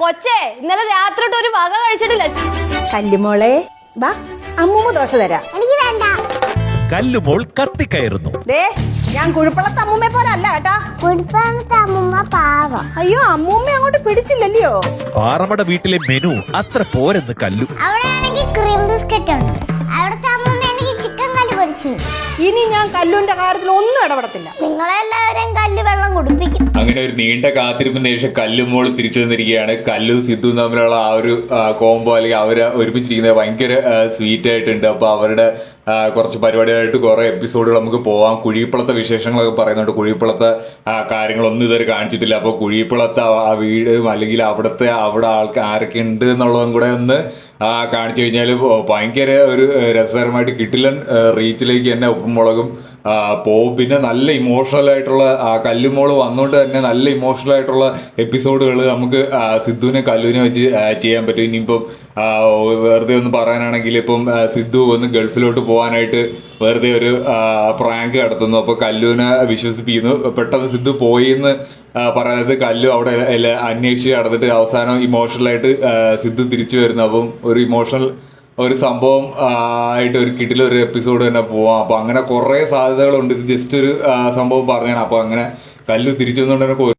കൊച്ചേ ഇന്നലെ രാത്രി തൊട്ട് ഒരു വക കഴിച്ചിട്ടില്ല. കല്ലുമോളെ ബാ, അമ്മൂമ്മ ദോശ തരാം. എനിക്ക് വേണ്ട. കല്ലുമോൾ കത്തിക്കയറുന്നു. ദേ, ഞാൻ കുഴപ്പമുള്ള അമ്മൂമ്മയെ പോലെ അല്ല കേട്ടാ. കുടുംബത്തെ അമ്മൂമ്മ പാവം. അയ്യോ, അമ്മൂമ്മ അങ്ങോട്ട് പിടിച്ചില്ലല്ലോ. പാറമട വീട്ടിലെ മെനു അത്ര പോരെന്ന് കല്ലു. അവിടെ ആണെങ്കിൽ ക്രീം ബിസ്ക്കറ്റ് ഉണ്ട്. അവിടുത്തെ അമ്മൂമ്മ എനിക്ക് ചിക്കൻ കല്ല് പൊരിച്ചു. ഇനി ഞാൻ കല്ലുവിന്റെ കാര്യത്തിൽ ഒന്നും ഇടപെടത്തില്ല. നിങ്ങളെല്ലാവരെയും കല്ല് വെള്ളം കുടിപ്പിക്കും. അങ്ങനെ ഒരു നീണ്ട കാത്തിരിപ്പിന് ശേഷം കല്ലുമോൾ തിരിച്ചു വന്നിരിക്കുകയാണ്. കല്ലു സിദ്ധു തമ്മിലുള്ള ആ ഒരു കോംബോ അല്ലെങ്കിൽ അവര് ഒരുമിച്ചിരിക്കുന്നത് ഭയങ്കര സ്വീറ്റ് ആയിട്ടുണ്ട്. അപ്പൊ അവരുടെ കുറച്ച് പരിപാടിയായിട്ട് കുറെ എപ്പിസോഡുകൾ നമുക്ക് പോവാം. കുഴിപ്പളത്തെ വിശേഷങ്ങളൊക്കെ പറയുന്നുണ്ട്. കുഴിപ്പളത്തെ കാര്യങ്ങളൊന്നും ഇതുവരെ കാണിച്ചിട്ടില്ല. അപ്പൊ കുഴിപ്പളത്തെ ആ വീട് അല്ലെങ്കിൽ അവിടെ ആരൊക്കെ ഉണ്ട് എന്നുള്ളതും കൂടെ ഒന്ന് കാണിച്ചു കഴിഞ്ഞാൽ ഭയങ്കര ഒരു രസകരമായിട്ട് കിട്ടില്ലൻ റീച്ചിലേക്ക് തന്നെ ഉപ്പുമുളകും പോവും. പിന്നെ നല്ല ഇമോഷണൽ ആയിട്ടുള്ള കല്ലുമോള് വന്നുകൊണ്ട് തന്നെ നല്ല ഇമോഷണൽ ആയിട്ടുള്ള എപ്പിസോഡുകൾ നമുക്ക് സിദ്ധുവിനെ കല്ലുവിനെ വെച്ച് ചെയ്യാൻ പറ്റും. ഇനിയിപ്പം വെറുതെ ഒന്ന് പറയാനാണെങ്കിൽ ഇപ്പം സിദ്ധു ഒന്ന് ഗൾഫിലോട്ട് പോകാനായിട്ട് വെറുതെ ഒരു പ്രാങ്ക് നടത്തുന്നു. അപ്പൊ കല്ലുവിനെ വിശ്വസിപ്പിക്കുന്നു. പെട്ടെന്ന് സിദ്ധു പോയി എന്ന് പറയുന്നത് കല്ലു അവിടെ അന്വേഷിച്ച് നടന്നിട്ട് അവസാനം ഇമോഷണലായിട്ട് സിദ്ധു തിരിച്ചു വരുന്നു. അപ്പം ഒരു ഇമോഷണൽ ഒരു സംഭവം ആയിട്ട് ഒരു കിട്ടിലെ ഒരു എപ്പിസോഡ് തന്നെ പോവാം. അപ്പൊ അങ്ങനെ കുറെ സാധ്യതകളുണ്ട്. ഇത് ജസ്റ്റ് ഒരു സംഭവം പറഞ്ഞാണ്. അപ്പൊ അങ്ങനെ കല്ലു തിരിച്ചു വന്നുകൊണ്ട് തന്നെ